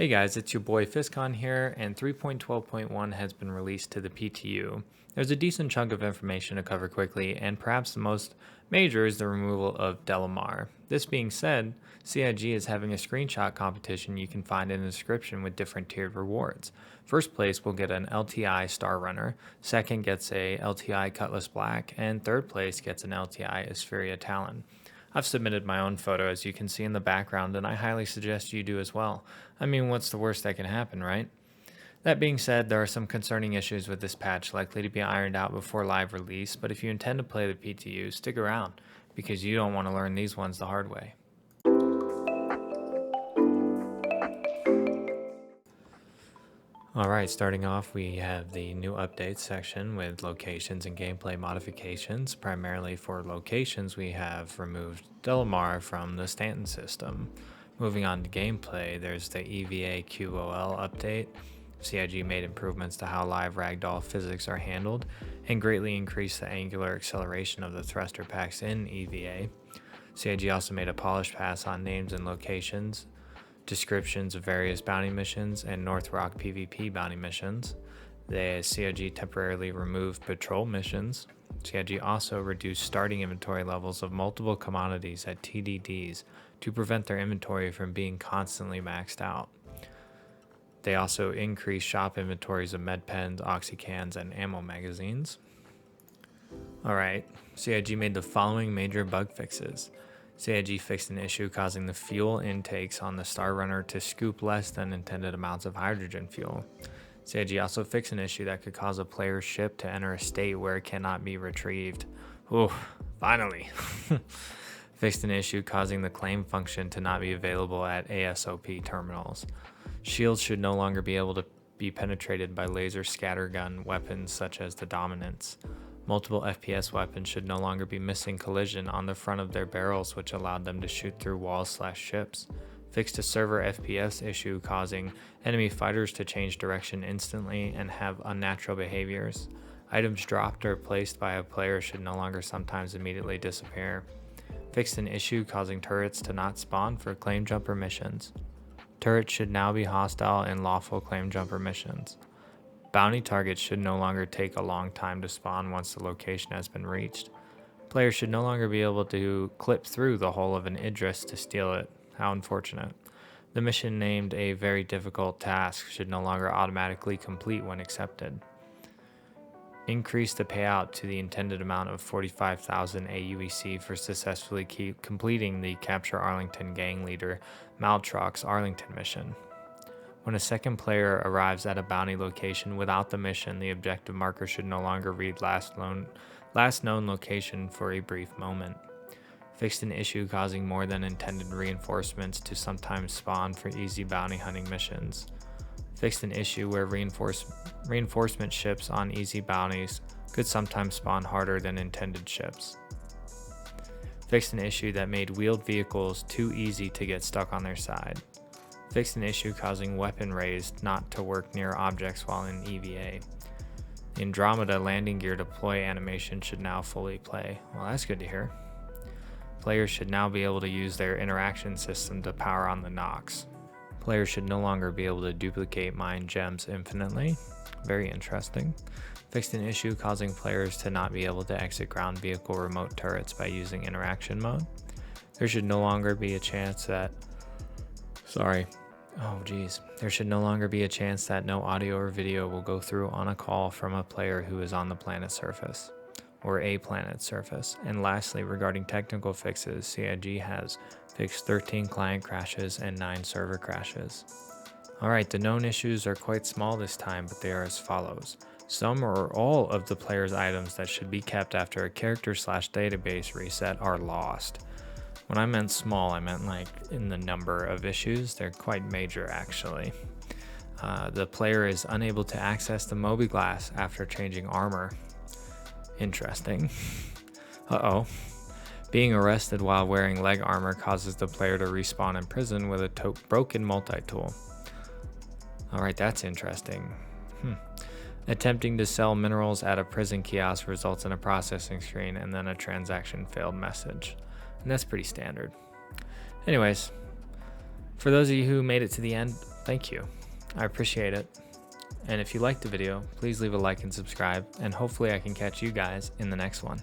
Hey guys, it's your boy Fiscon here, and 3.12.1 has been released to the PTU. There's a decent chunk of information to cover quickly, and perhaps the most major is the removal of Delamar. This being said, CIG is having a screenshot competition you can find in the description with different tiered rewards. First place will get an LTI Star Runner, second gets a LTI Cutlass Black, and third place gets an LTI Aspheria Talon. I've submitted my own photo as you can see in the background, and I highly suggest you do as well. I mean, what's the worst that can happen, right? That being said, there are some concerning issues with this patch likely to be ironed out before live release, but if you intend to play the PTU, stick around, because you don't want to learn these ones the hard way. Alright, starting off we have the new updates section with locations and gameplay modifications. Primarily for locations, we have removed Delamar from the Stanton system. Moving on to gameplay, there's the EVA QOL update. CIG made improvements to how live ragdoll physics are handled and greatly increased the angular acceleration of the thruster packs in EVA. CIG also made a polished pass on names and locations, descriptions of various bounty missions, and North Rock PvP bounty missions. The CIG temporarily removed patrol missions. CIG also reduced starting inventory levels of multiple commodities at TDDs to prevent their inventory from being constantly maxed out. They also increased shop inventories of med pens, oxycans, and ammo magazines. Alright, CIG made the following major bug fixes. CIG fixed an issue causing the fuel intakes on the Star Runner to scoop less than intended amounts of hydrogen fuel. CIG also fixed an issue that could cause a player's ship to enter a state where it cannot be retrieved. Ooh, finally. Fixed an issue causing the claim function to not be available at ASOP terminals. Shields should no longer be able to be penetrated by laser scattergun weapons such as the Dominance. Multiple FPS weapons should no longer be missing collision on the front of their barrels, which allowed them to shoot through walls/ships. Fixed a server FPS issue causing enemy fighters to change direction instantly and have unnatural behaviors. Items dropped or placed by a player should no longer sometimes immediately disappear. Fixed an issue causing turrets to not spawn for claim jumper missions. Turrets should now be hostile in lawful claim jumper missions. Bounty targets should no longer take a long time to spawn once the location has been reached. Players should no longer be able to clip through the hull of an Idris to steal it. How unfortunate. The mission named a very difficult task should no longer automatically complete when accepted. Increase the payout to the intended amount of 45,000 AUEC for successfully completing the Capture Arlington gang leader Maltrox Arlington mission. When a second player arrives at a bounty location without the mission, the objective marker should no longer read last known location for a brief moment. Fixed an issue causing more than intended reinforcements to sometimes spawn for easy bounty hunting missions. Fixed an issue where reinforcement ships on easy bounties could sometimes spawn harder than intended ships. Fixed an issue that made wheeled vehicles too easy to get stuck on their side. Fixed an issue causing weapon raised not to work near objects while in EVA. The Andromeda landing gear deploy animation should now fully play. Well, that's good to hear. Players should now be able to use their interaction system to power on the Nox. Players should no longer be able to duplicate mine gems infinitely. Very interesting. Fixed an issue causing players to not be able to exit ground vehicle remote turrets by using interaction mode. There should no longer be a chance that There should no longer be a chance that no audio or video will go through on a call from a player who is on the planet's surface, or a planet's surface. And lastly, regarding technical fixes, CIG has fixed 13 client crashes and 9 server crashes. Alright, the known issues are quite small this time, but they are as follows. Some or all of the player's items that should be kept after a character/database reset are lost. When I meant small, I meant like in the number of issues. They're quite major, actually. The player is unable to access the Mobi-Glass after changing armor. Interesting. Uh-oh. Being arrested while wearing leg armor causes the player to respawn in prison with a broken multi-tool. Alright, that's interesting. Attempting to sell minerals at a prison kiosk results in a processing screen and then a transaction failed message. And that's pretty standard. Anyways, For those of you who made it to the end, thank you. I appreciate it. And if you liked the video, please leave a like and subscribe, and hopefully I can catch you guys in the next one.